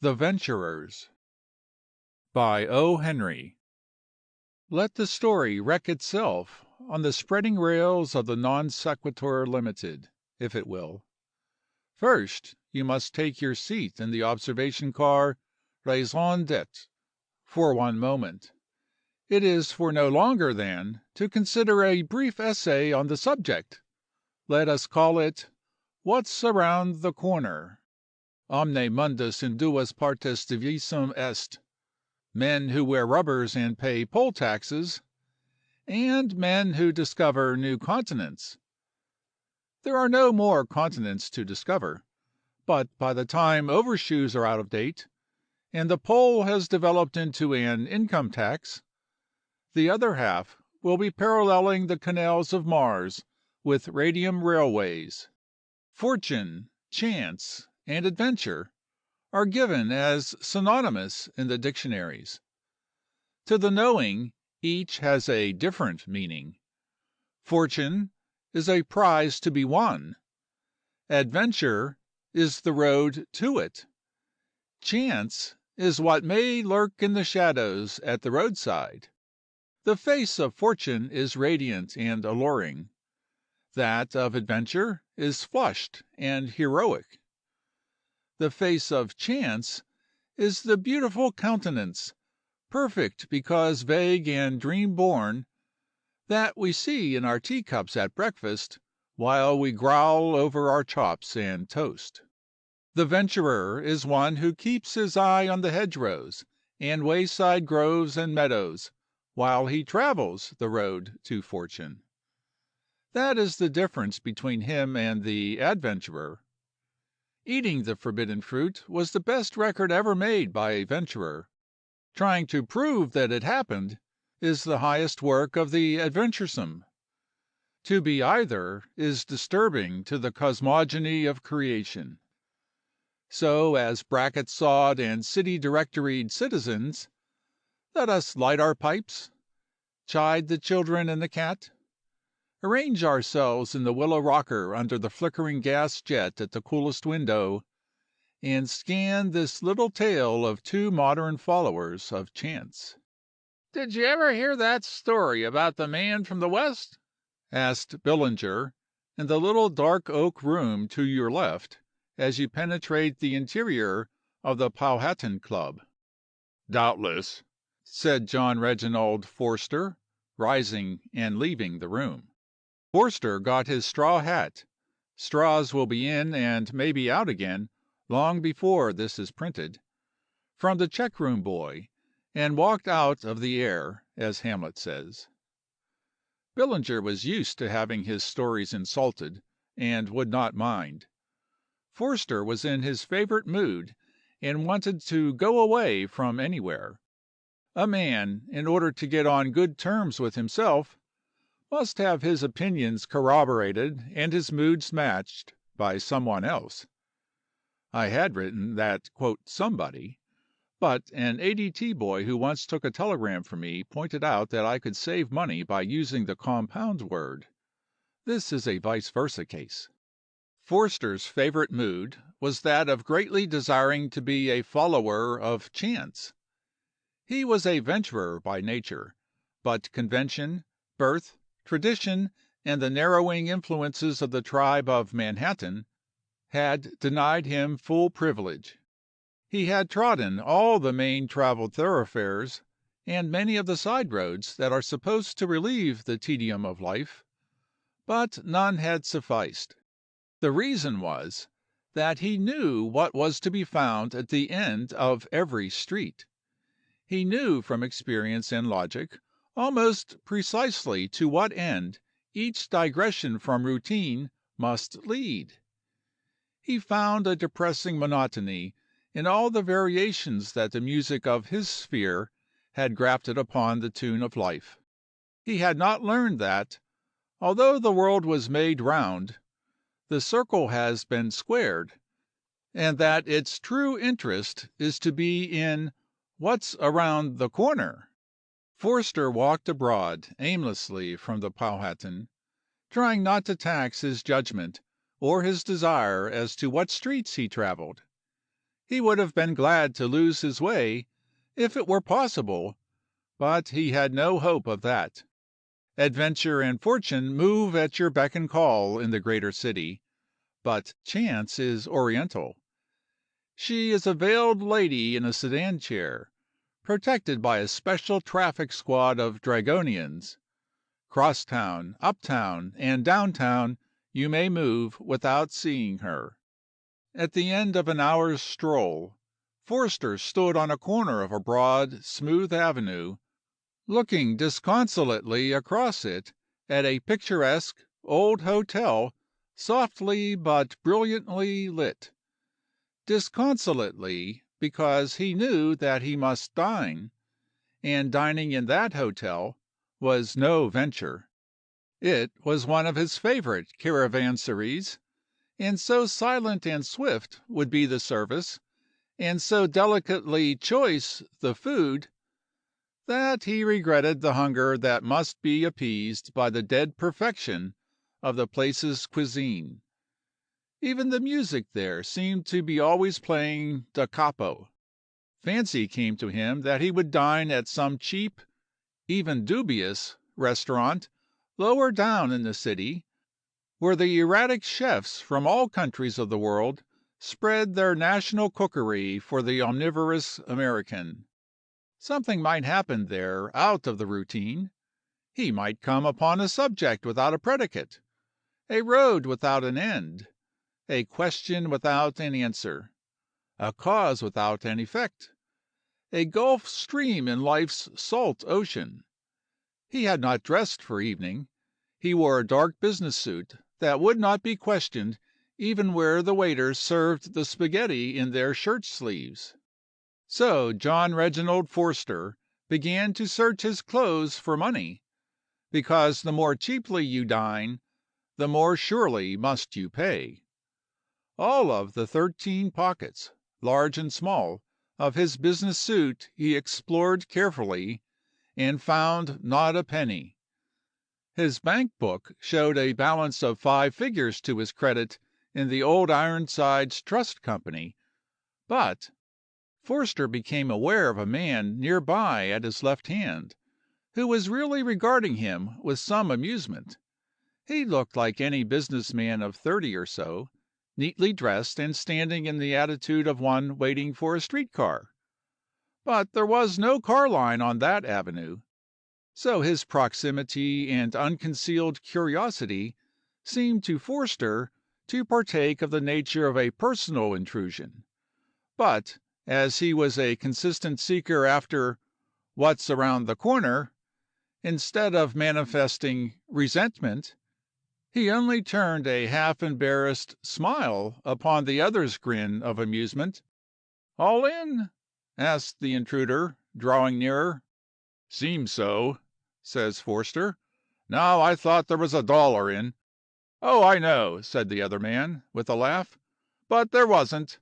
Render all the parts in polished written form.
THE VENTURERS by O. Henry. Let the story wreck itself on the spreading rails of the Non Sequitur Limited, if it will. First, you must take your seat in the observation car raison d'être for one moment. It is for no longer than to consider a brief essay on the subject. Let us call it What's Around the Corner. Omne mundus in duas partes divisum est. Men who wear rubbers and pay poll taxes, and men who discover new continents. There are no more continents to discover, but by the time overshoes are out of date, and the poll has developed into an income tax, the other half will be paralleling the canals of Mars with radium railways. Fortune, chance, and adventure are given as synonymous in the dictionaries. To the knowing, each has a different meaning. Fortune is a prize to be won. Adventure is the road to it. Chance is what may lurk in the shadows at the roadside. The face of fortune is radiant and alluring. That of adventure is flushed and heroic. The face of chance is the beautiful countenance, perfect because vague and dream-born, that we see in our teacups at breakfast while we growl over our chops and toast. The venturer is one who keeps his eye on the hedgerows and wayside groves and meadows while he travels the road to fortune. That is the difference between him and the adventurer. Eating the forbidden fruit was the best record ever made by a venturer. Trying to prove that it happened is the highest work of the adventuresome. To be either is disturbing to the cosmogony of creation. So, as bracket-sawed and city-directoried citizens, let us light our pipes, chide the children and the cat, arrange ourselves in the willow rocker under the flickering gas jet at the coolest window, and scan this little tale of two modern followers of chance. "Did you ever hear that story about the man from the West?" asked Billinger, in the little dark oak room to your left, as you penetrate the interior of the Powhatan Club. "Doubtless," said John Reginald Forster, rising and leaving the room. Forster got his straw hat (straws will be in and may be out again long before this is printed) from the check-room boy, and walked out of the air, as Hamlet says. Billinger was used to having his stories insulted, and would not mind. Forster was in his favorite mood, and wanted to go away from anywhere. A man, in order to get on good terms with himself, must have his opinions corroborated and his moods matched by someone else. I had written that "somebody," but an A.D.T. boy who once took a telegram from me pointed out that I could save money by using the compound word. This is a vice versa case. Forster's favorite mood was that of greatly desiring to be a follower of chance. He was a venturer by nature, but convention, birth, tradition, and the narrowing influences of the tribe of Manhattan had denied him full privilege. He had trodden all the main traveled thoroughfares and many of the side roads that are supposed to relieve the tedium of life, but none had sufficed. The reason was that he knew what was to be found at the end of every street. He knew from experience and logic almost precisely to what end each digression from routine must lead. He found a depressing monotony in all the variations that the music of his sphere had grafted upon the tune of life. He had not learned that, although the world was made round, the circle has been squared, and that its true interest is to be in "what's around the corner." Forster walked abroad aimlessly from the Powhatan, trying not to tax his judgment or his desire as to what streets he traveled. He would have been glad to lose his way, if it were possible, but he had no hope of that. Adventure and fortune move at your beck and call in the greater city, but chance is oriental. She is a veiled lady in a sedan chair, protected by a special traffic squad of dragonians. Crosstown, uptown, and downtown you may move without seeing her. At the end of an hour's stroll, Forster stood on a corner of a broad, smooth avenue, looking disconsolately across it at a picturesque old hotel softly but brilliantly lit. Disconsolately, because he knew that he must dine, and dining in that hotel was no venture. It was one of his favorite caravanseries, and so silent and swift would be the service, and so delicately choice the food, that he regretted the hunger that must be appeased by the dead perfection of the place's cuisine. Even the music there seemed to be always playing da capo. Fancy came to him that he would dine at some cheap, even dubious, restaurant lower down in the city, where the erratic chefs from all countries of the world spread their national cookery for the omnivorous American. Something might happen there out of the routine. He might come upon a subject without a predicate, a road without an end, a question without an answer, a cause without an effect, a gulf stream in life's salt ocean. He had not dressed for evening. He wore a dark business suit that would not be questioned even where the waiters served the spaghetti in their shirt sleeves. So John Reginald Forster began to search his clothes for money, because the more cheaply you dine, the more surely must you pay. All of the 13 pockets, large and small, of his business suit he explored carefully, and found not a penny. His bank book showed a balance of 5 figures to his credit in the Old Ironsides Trust Company, but Forster became aware of a man near by at his left hand, who was really regarding him with some amusement. He looked like any business man of 30 or so, neatly dressed and standing in the attitude of one waiting for a street car. But there was no car line on that avenue, so his proximity and unconcealed curiosity seemed to Forster to partake of the nature of a personal intrusion. But as he was a consistent seeker after "what's around the corner," instead of manifesting resentment, he only turned a half embarrassed smile upon the other's grin of amusement. "All in?" asked the intruder, drawing nearer. "Seems so," says Forster. "Now I thought there was $1 in." "Oh, I know," said the other man, with a laugh, "but there wasn't.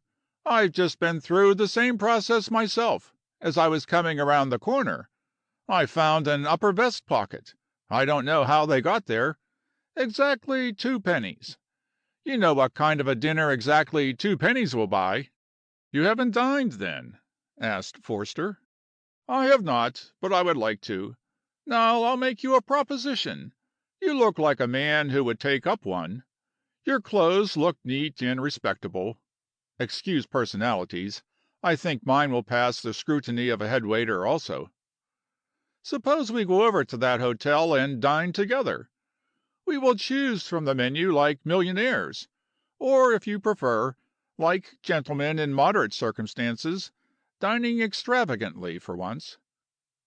I've just been through the same process myself, as I was coming around the corner. I found an upper vest pocket. I don't know how they got there. Exactly 2 pennies. You know what kind of a dinner exactly 2 pennies will buy." "You haven't dined, then?" asked Forster. "I have not, but I would like to. Now I'll make you a proposition. You look like a man who would take up one. Your clothes look neat and respectable. Excuse personalities. I think mine will pass the scrutiny of a head waiter also. Suppose we go over to that hotel and dine together. We will choose from the menu like millionaires, or, if you prefer, like gentlemen in moderate circumstances, dining extravagantly for once.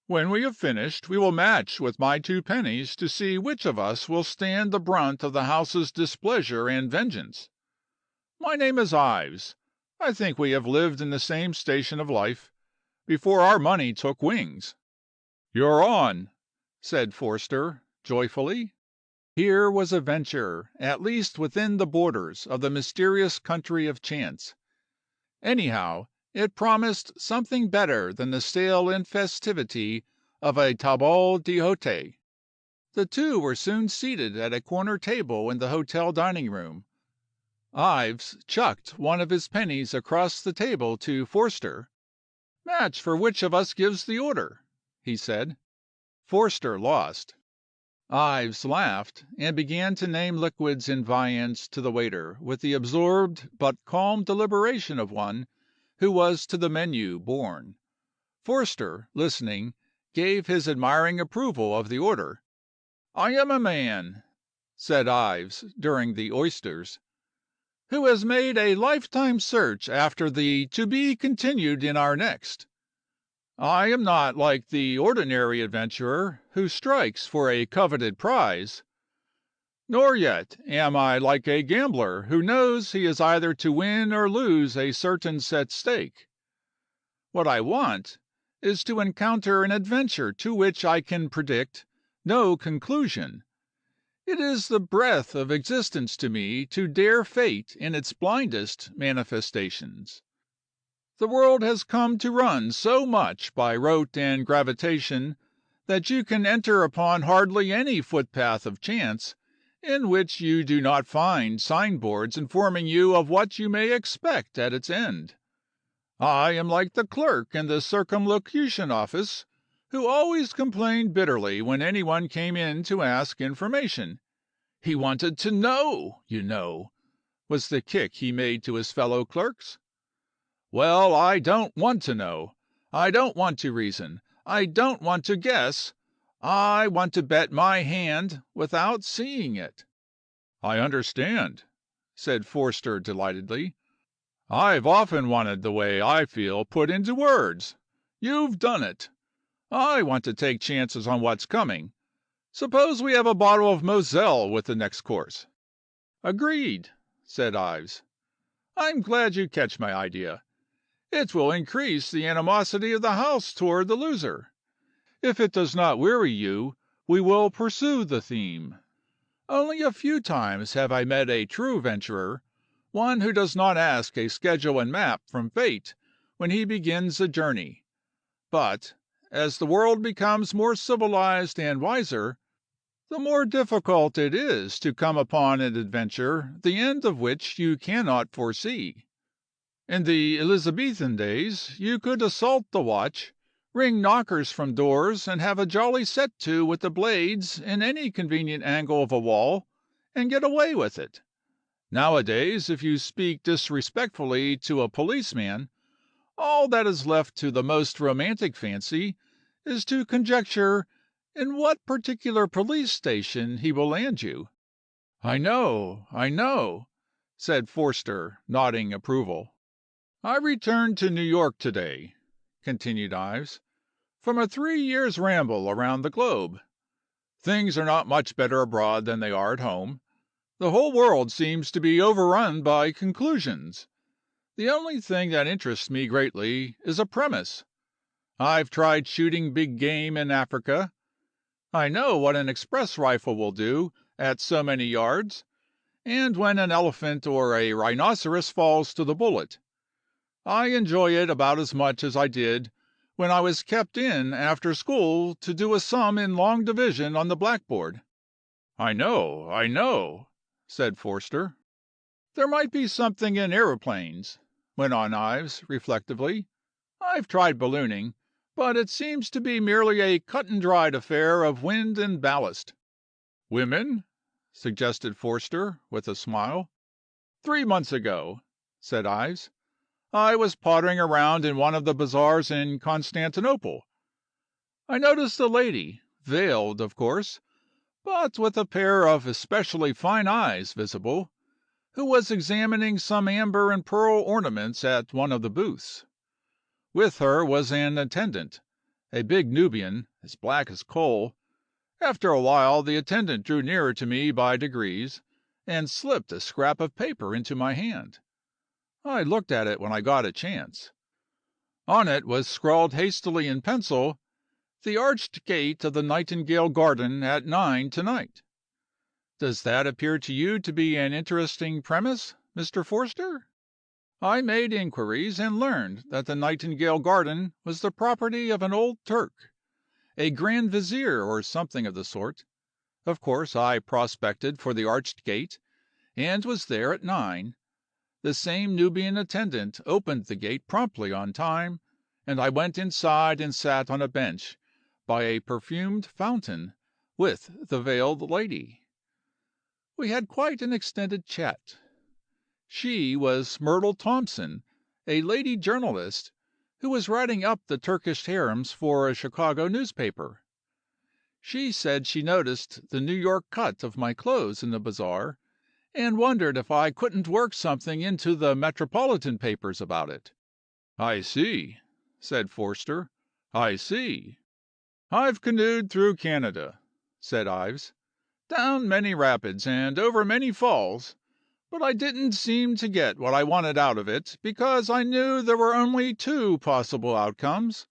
When we have finished, we will match with my 2 pennies to see which of us will stand the brunt of the house's displeasure and vengeance. My name is Ives. I think we have lived in the same station of life, before our money took wings." "You're on," said Forster, joyfully. Here was a venture, at least within the borders of the mysterious country of chance. Anyhow, it promised something better than the stale infestivity of a table d'hote. The two were soon seated at a corner table in the hotel dining room. Ives chucked one of his pennies across the table to Forster. "Match for which of us gives the order," he said. Forster lost. Ives laughed, and began to name liquids and viands to the waiter with the absorbed but calm deliberation of one who was to the menu born. Forster, listening, gave his admiring approval of the order. "I am a man," said Ives during the oysters, "who has made a lifetime search after the to be continued in our next. I am not like the ordinary adventurer who strikes for a coveted prize, nor yet am I like a gambler who knows he is either to win or lose a certain set stake. What I want is to encounter an adventure to which I can predict no conclusion. It is the breath of existence to me to dare fate in its blindest manifestations. The world has come to run so much by rote and gravitation that you can enter upon hardly any footpath of chance in which you do not find signboards informing you of what you may expect at its end. I am like the clerk in the circumlocution office, who always complained bitterly when anyone came in to ask information. He wanted to know, you know, was the kick he made to his fellow clerks. Well, I don't want to know. I don't want to reason. I don't want to guess. I want to bet my hand without seeing it." "I understand," said Forster delightedly. "I've often wanted the way I feel put into words. You've done it. I want to take chances on what's coming. Suppose we have a bottle of Moselle with the next course." "Agreed," said Ives. "I'm glad you catch my idea. It will increase the animosity of the house toward the loser. If it does not weary you, we will pursue the theme. Only a few times have I met a true venturer, one who does not ask a schedule and map from fate when he begins a journey. But, as the world becomes more civilized and wiser, the more difficult it is to come upon an adventure the end of which you cannot foresee. In the Elizabethan days you could assault the watch, ring knockers from doors, and have a jolly set to with the blades in any convenient angle of a wall, and get away with it. Nowadays, if you speak disrespectfully to a policeman, all that is left to the most romantic fancy is to conjecture in what particular police station he will land you." I know," said Forster, nodding approval. "I returned to New York to day," continued Ives, "from a 3 years' ramble around the globe. Things are not much better abroad than they are at home. The whole world seems to be overrun by conclusions. The only thing that interests me greatly is a premise. I've tried shooting big game in Africa. I know what an express rifle will do at so many yards, and when an elephant or a rhinoceros falls to the bullet. I enjoy it about as much as I did when I was kept in after school to do a sum in long division on the blackboard." I know," said Forster. "There might be something in aeroplanes," went on Ives reflectively. "I've tried ballooning, but it seems to be merely a cut and dried affair of wind and ballast." "Women?" suggested Forster, with a smile. "3 months ago," said Ives, "I was pottering around in one of the bazaars in Constantinople. I noticed a lady, veiled, of course, but with a pair of especially fine eyes visible, who was examining some amber and pearl ornaments at one of the booths. With her was an attendant, a big Nubian, as black as coal. After a while the attendant drew nearer to me by degrees, and slipped a scrap of paper into my hand. I looked at it when I got a chance. On it was scrawled hastily in pencil, 'The arched gate of the Nightingale Garden at 9 to-night.' Does that appear to you to be an interesting premise, Mr. Forster? I made inquiries, and learned that the Nightingale Garden was the property of an old Turk, a Grand Vizier or something of the sort. Of course I prospected for the arched gate, and was there at 9, The same Nubian attendant opened the gate promptly on time, and I went inside and sat on a bench by a perfumed fountain with the veiled lady. We had quite an extended chat. She was Myrtle Thompson, a lady journalist, who was writing up the Turkish harems for a Chicago newspaper. She said she noticed the New York cut of my clothes in the bazaar, and wondered if I couldn't work something into the metropolitan papers about it. "I see," said Forster. "I see. I've canoed through Canada," said Ives, "down many rapids and over many falls, but I didn't seem to get what I wanted out of it because I knew there were only two possible outcomes.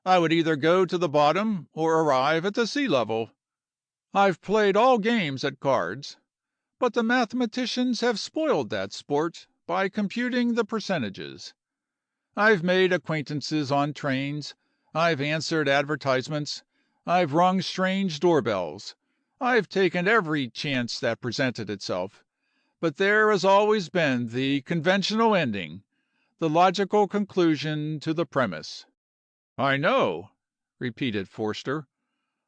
I would either go to the bottom or arrive at the sea level. I've played all games at cards, but the mathematicians have spoiled that sport by computing the percentages. I've made acquaintances on trains, I've answered advertisements, I've rung strange doorbells, I've taken every chance that presented itself, but there has always been the conventional ending, the logical conclusion to the premise." "I know," repeated Forster.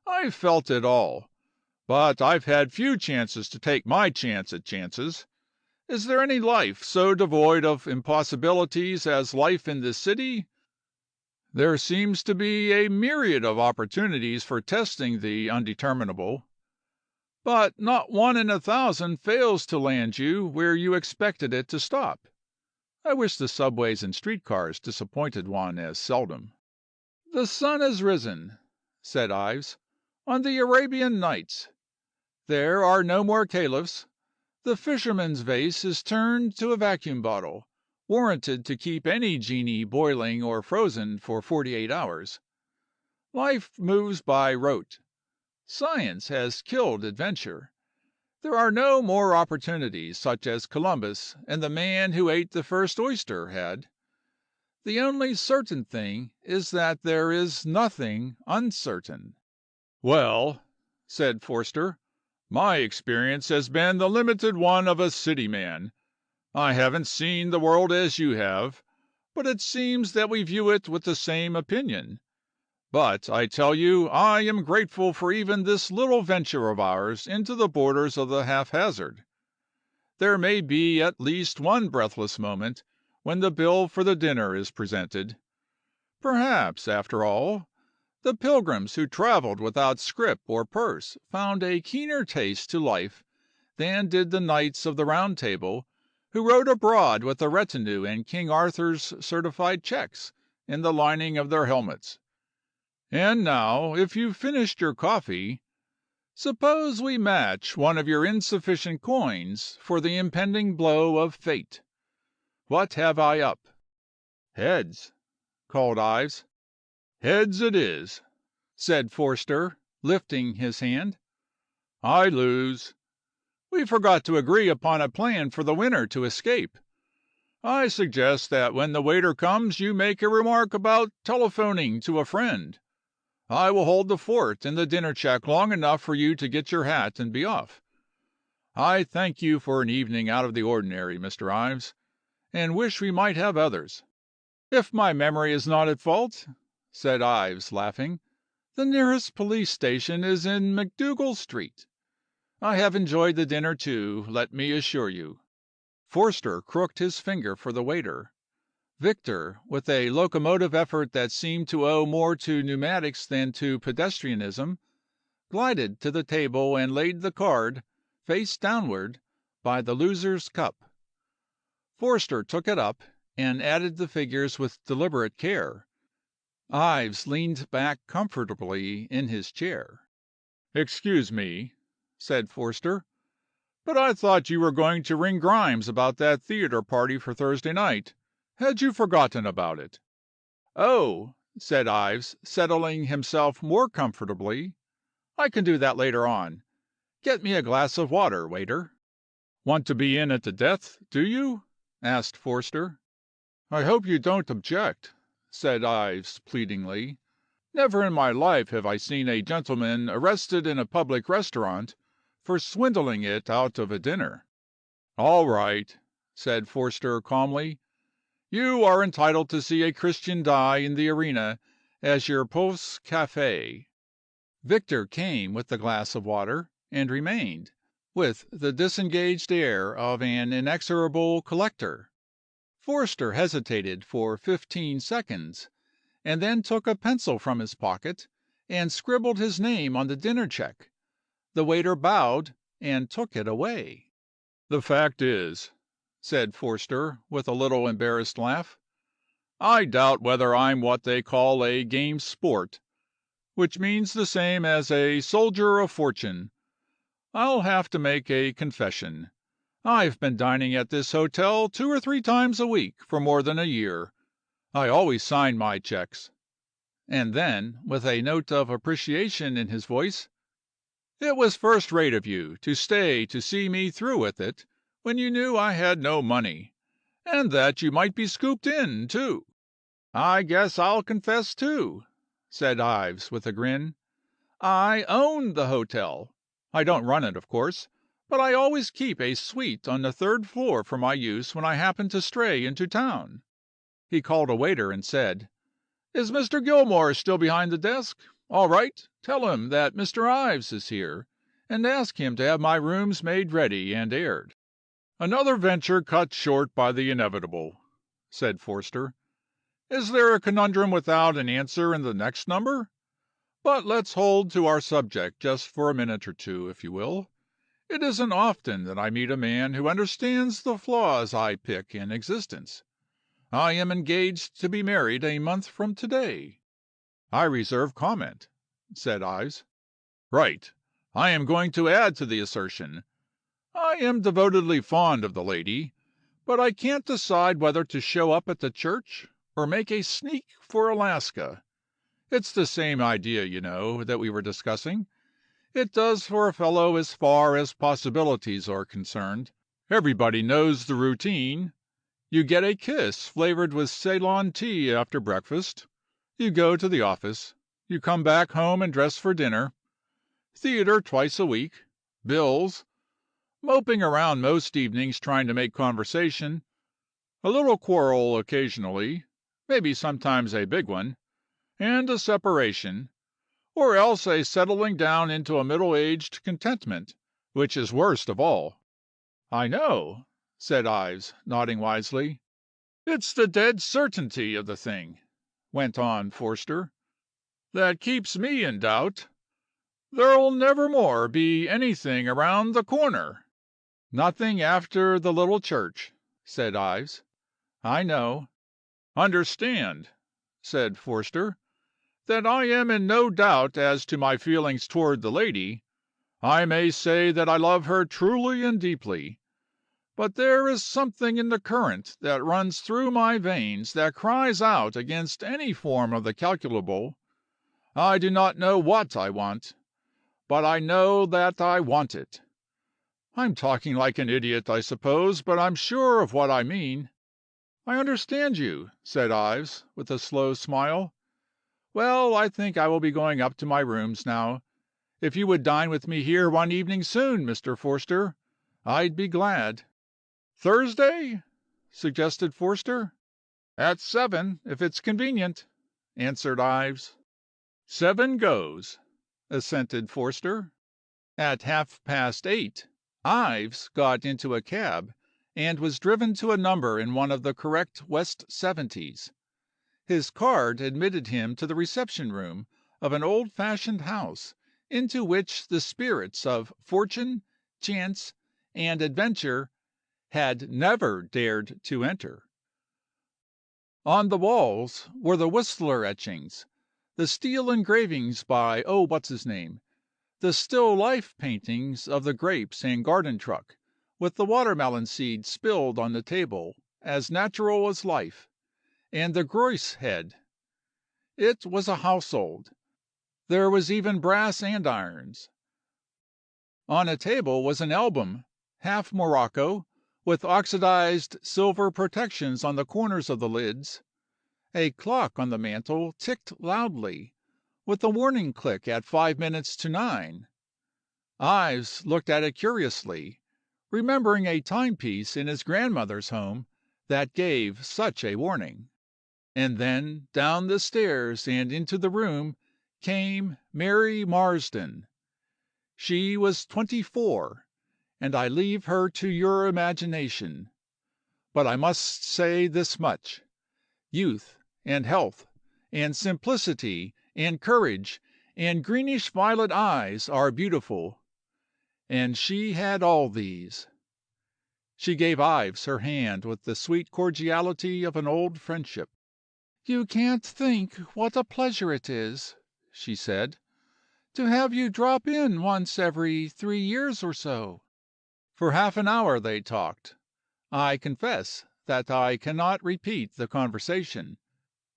"I've felt it all, but I've had few chances to take my chance at chances. Is there any life so devoid of impossibilities as life in this city? There seems to be a myriad of opportunities for testing the undeterminable, but not one in 1,000 fails to land you where you expected it to stop. I wish the subways and streetcars disappointed one as seldom." "The sun has risen," said Ives, "on the Arabian Nights. There are no more caliphs. The fisherman's vase is turned to a vacuum bottle, warranted to keep any genie boiling or frozen for 48 hours. Life moves by rote. Science has killed adventure. There are no more opportunities such as Columbus and the man who ate the first oyster had. The only certain thing is that there is nothing uncertain." "Well," said Forster, "my experience has been the limited one of a city man. I haven't seen the world as you have, but it seems that we view it with the same opinion. But I tell you I am grateful for even this little venture of ours into the borders of the haphazard. There may be at least one breathless moment when the bill for the dinner is presented. Perhaps, after all, the pilgrims who traveled without scrip or purse found a keener taste to life than did the knights of the Round Table who rode abroad with a retinue and King Arthur's certified checks in the lining of their helmets. And now, if you've finished your coffee, suppose we match one of your insufficient coins for the impending blow of fate. What have I up?" "Heads," called Ives. "Heads it is," said Forster, lifting his hand. "I lose. We forgot to agree upon a plan for the winner to escape. I suggest that when the waiter comes you make a remark about telephoning to a friend. I will hold the fort in the dinner check long enough for you to get your hat and be off. I thank you for an evening out of the ordinary, Mr. Ives, and wish we might have others." "If my memory is not at fault," said Ives, laughing, "the nearest police station is in MacDougall Street. I have enjoyed the dinner too, let me assure you." Forster crooked his finger for the waiter. Victor, with a locomotive effort that seemed to owe more to pneumatics than to pedestrianism, glided to the table and laid the card, face downward, by the loser's cup. Forster took it up and added the figures with deliberate care. Ives leaned back comfortably in his chair. "Excuse me," said Forster, "but I thought you were going to ring Grimes about that theatre party for Thursday night. Had you forgotten about it?" "Oh," said Ives, settling himself more comfortably, "I can do that later on. Get me a glass of water, waiter." "Want to be in at the death, do you?" asked Forster. "I hope you don't object," said Ives pleadingly. "Never in my life have I seen a gentleman arrested in a public restaurant for swindling it out of a dinner." "All right," said Forster calmly. "You are entitled to see a Christian die in the arena as your post cafe." Victor came with the glass of water, and remained, with the disengaged air of an inexorable collector. Forster hesitated for 15 seconds, and then took a pencil from his pocket and scribbled his name on the dinner check. The waiter bowed and took it away. "The fact is," said Forster, with a little embarrassed laugh, "I doubt whether I'm what they call a game sport, which means the same as a soldier of fortune. I'll have to make a confession. I've been dining at this hotel 2 or 3 times a week for more than a year. I always sign my checks." And then, with a note of appreciation in his voice, "It was first rate of you to stay to see me through with it when you knew I had no money, and that you might be scooped in, too." "I guess I'll confess, too," said Ives, with a grin. "I own the hotel. I don't run it, of course, but I always keep a suite on the third floor for my use when I happen to stray into town." He called a waiter and said, "Is Mr. Gilmore still behind the desk? All right. Tell him that Mr. Ives is here, and ask him to have my rooms made ready and aired." "Another venture cut short by the inevitable," said Forster. "Is there a conundrum without an answer in the next number? But let's hold to our subject just for a minute or two, if you will. It isn't often that I meet a man who understands the flaws I pick in existence. I am engaged to be married a month from today." "I reserve comment," said Ives. "Right. I am going to add to the assertion. I am devotedly fond of the lady, but I can't decide whether to show up at the church or make a sneak for Alaska. It's the same idea, you know, that we were discussing. It does for a fellow as far as possibilities are concerned. Everybody knows the routine. You get a kiss flavored with Ceylon tea after breakfast. You go to the office. You come back home and dress for dinner. Theater twice a week. Bills. Moping around most evenings trying to make conversation. A little quarrel occasionally, maybe sometimes a big one, and a separation, or else a settling down into a middle-aged contentment, which is worst of all." "I know," said Ives, nodding wisely. "It's the dead certainty of the thing," went on Forster, "that keeps me in doubt. There'll never more be anything around the corner." "Nothing after the little church," said Ives. "I know." "Understand," said Forster, "that I am in no doubt as to my feelings toward the lady. I may say that I love her truly and deeply. But there is something in the current that runs through my veins that cries out against any form of the calculable. I do not know what I want, but I know that I want it. I'm talking like an idiot, I suppose, but I'm sure of what I mean." "I understand you," said Ives, with a slow smile. "Well, I think I will be going up to my rooms now. If you would dine with me here one evening soon, Mr. Forster, I'd be glad." "Thursday?" suggested Forster. "At 7, if it's convenient," answered Ives. "7 goes," assented Forster. At 8:30, Ives got into a cab, and was driven to a number in one of the correct West 70s. His card admitted him to the reception room of an old fashioned house into which the spirits of fortune, chance, and adventure had never dared to enter. On the walls were the Whistler etchings, the steel engravings by what's his name, the still life paintings of the grapes and garden truck, with the watermelon seed spilled on the table, as natural as life, and the grouse head. It was a household. There was even brass andirons. On a table was an album, half morocco, with oxidized silver protections on the corners of the lids. A clock on the mantel ticked loudly, with a warning click at 9 minutes. Ives looked at it curiously, remembering a timepiece in his grandmother's home that gave such a warning. And then down the stairs and into the room came Mary Marsden. She was 24, and I leave her to your imagination. But I must say this much: youth and health and simplicity and courage and greenish violet eyes are beautiful, and she had all these. She gave Ives her hand with the sweet cordiality of an old friendship. "You can't think what a pleasure it is," she said, "to have you drop in once every 3 years or so." For half an hour they talked. I confess that I cannot repeat the conversation.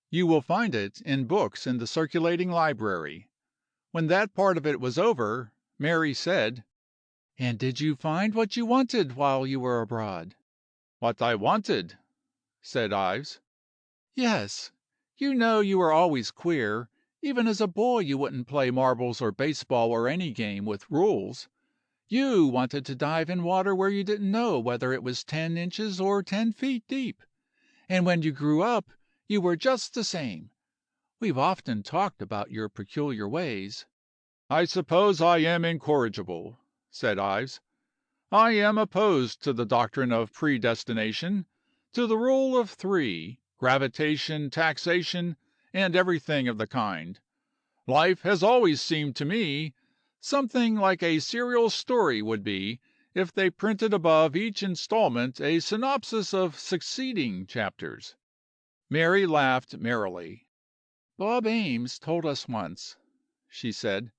You will find it in books in the circulating library. When that part of it was over, Mary said: "And did you find what you wanted while you were abroad?" "What I wanted?" said Ives. "Yes. You know you were always queer. Even as a boy you wouldn't play marbles or baseball or any game with rules. You wanted to dive in water where you didn't know whether it was 10 inches or 10 feet deep. And when you grew up you were just the same. We've often talked about your peculiar ways." "I suppose I am incorrigible," said Ives. "I am opposed to the doctrine of predestination, to the rule of three, gravitation, taxation, and everything of the kind. Life has always seemed to me something like a serial story would be if they printed above each installment a synopsis of succeeding chapters." Mary laughed merrily. "Bob Ames told us once," she said,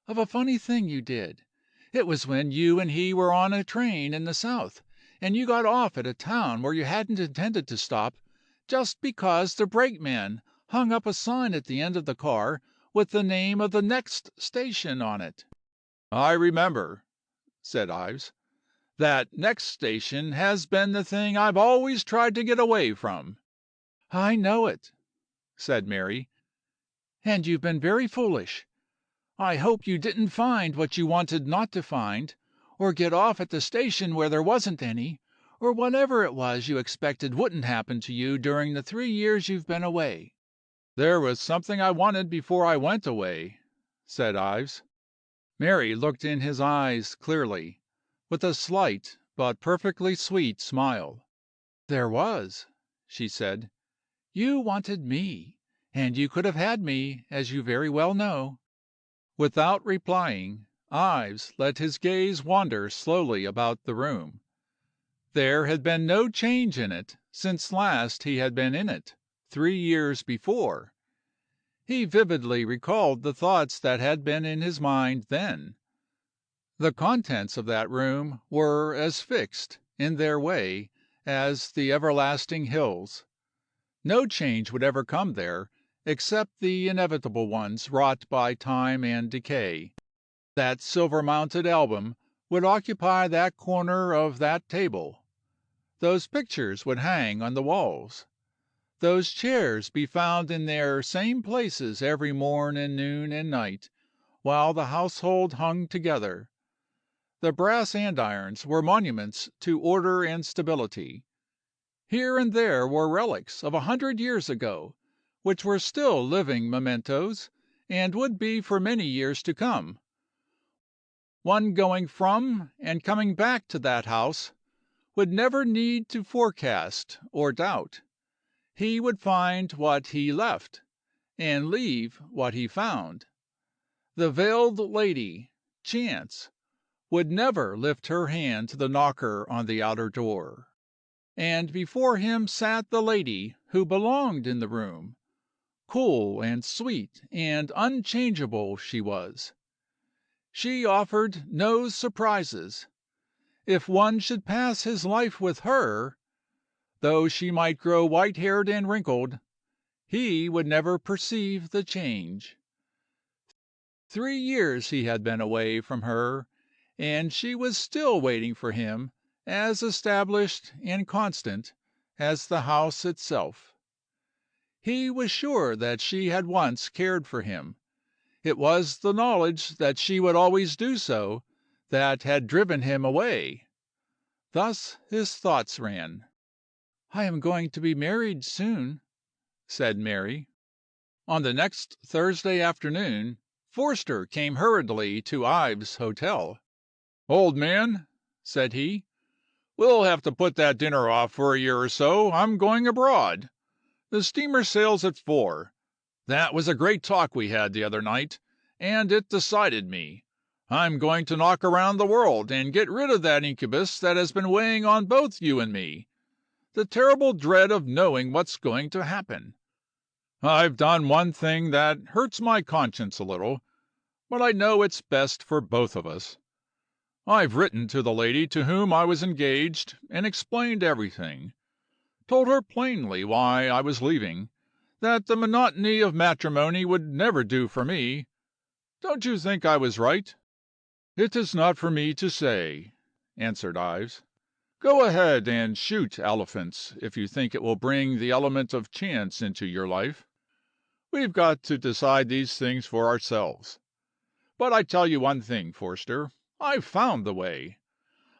"of a funny thing you did. It was when you and he were on a train in the South, and you got off at a town where you hadn't intended to stop, just because the brakeman hung up a sign at the end of the car with the name of the next station on it." "I remember," said Ives. "That next station has been the thing I've always tried to get away from." "I know it," said Mary, "and you've been very foolish. I hope you didn't find what you wanted not to find, or get off at the station where there wasn't any, or whatever it was you expected wouldn't happen to you during the 3 years you've been away." "There was something I wanted before I went away," said Ives. Mary looked in his eyes clearly, with a slight but perfectly sweet smile. "There was," she said. "You wanted me, and you could have had me, as you very well know." Without replying, Ives let his gaze wander slowly about the room. There had been no change in it since last he had been in it, 3 years before. He vividly recalled the thoughts that had been in his mind then. The contents of that room were as fixed, in their way, as the everlasting hills. No change would ever come there, except the inevitable ones wrought by time and decay. That silver-mounted album would occupy that corner of that table. Those pictures would hang on the walls. Those chairs be found in their same places every morn and noon and night, while the household hung together. The brass andirons were monuments to order and stability. Here and there were relics of 100 years ago, which were still living mementos, and would be for many years to come. One going from and coming back to that house would never need to forecast or doubt. He would find what he left, and leave what he found. The veiled lady, Chance, would never lift her hand to the knocker on the outer door. And before him sat the lady who belonged in the room. Cool and sweet and unchangeable she was. She offered no surprises. If one should pass his life with her, though she might grow white-haired and wrinkled, he would never perceive the change. 3 years he had been away from her, and she was still waiting for him, as established and constant as the house itself. He was sure that she had once cared for him. It was the knowledge that she would always do so that had driven him away. Thus his thoughts ran. "I am going to be married soon," said Mary. On the next Thursday afternoon, Forster came hurriedly to Ives' hotel. "Old man," said he, "we'll have to put that dinner off for a year or so. I'm going abroad. The steamer sails at 4. That was a great talk we had the other night, and it decided me. I'm going to knock around the world and get rid of that incubus that has been weighing on both you and me, the terrible dread of knowing what's going to happen. I've done one thing that hurts my conscience a little, but I know it's best for both of us. I've written to the lady to whom I was engaged and explained everything, told her plainly why I was leaving, that the monotony of matrimony would never do for me. Don't you think I was right?" "It is not for me to say," answered Ives. "Go ahead and shoot elephants if you think it will bring the element of chance into your life. We've got to decide these things for ourselves. But I tell you one thing, Forster, I've found the way.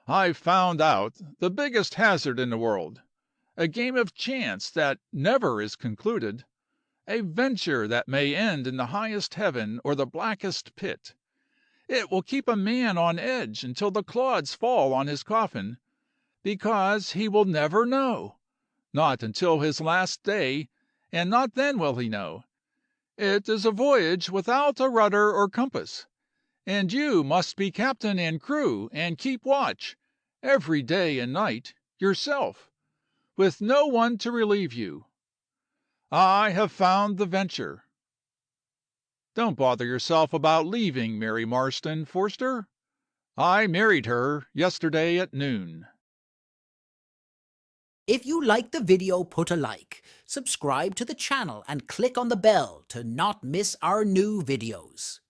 I've found out the biggest hazard in the world, a game of chance that never is concluded, a venture that may end in the highest heaven or the blackest pit. It will keep a man on edge until the clods fall on his coffin, because he will never know, not until his last day, and not then will he know. It is a voyage without a rudder or compass, and you must be captain and crew and keep watch, every day and night, yourself, with no one to relieve you. I have found the venture. Don't bother yourself about leaving Mary Marston, Forster. I married her yesterday at noon." If you liked the video, put a like, subscribe to the channel and click on the bell to not miss our new videos.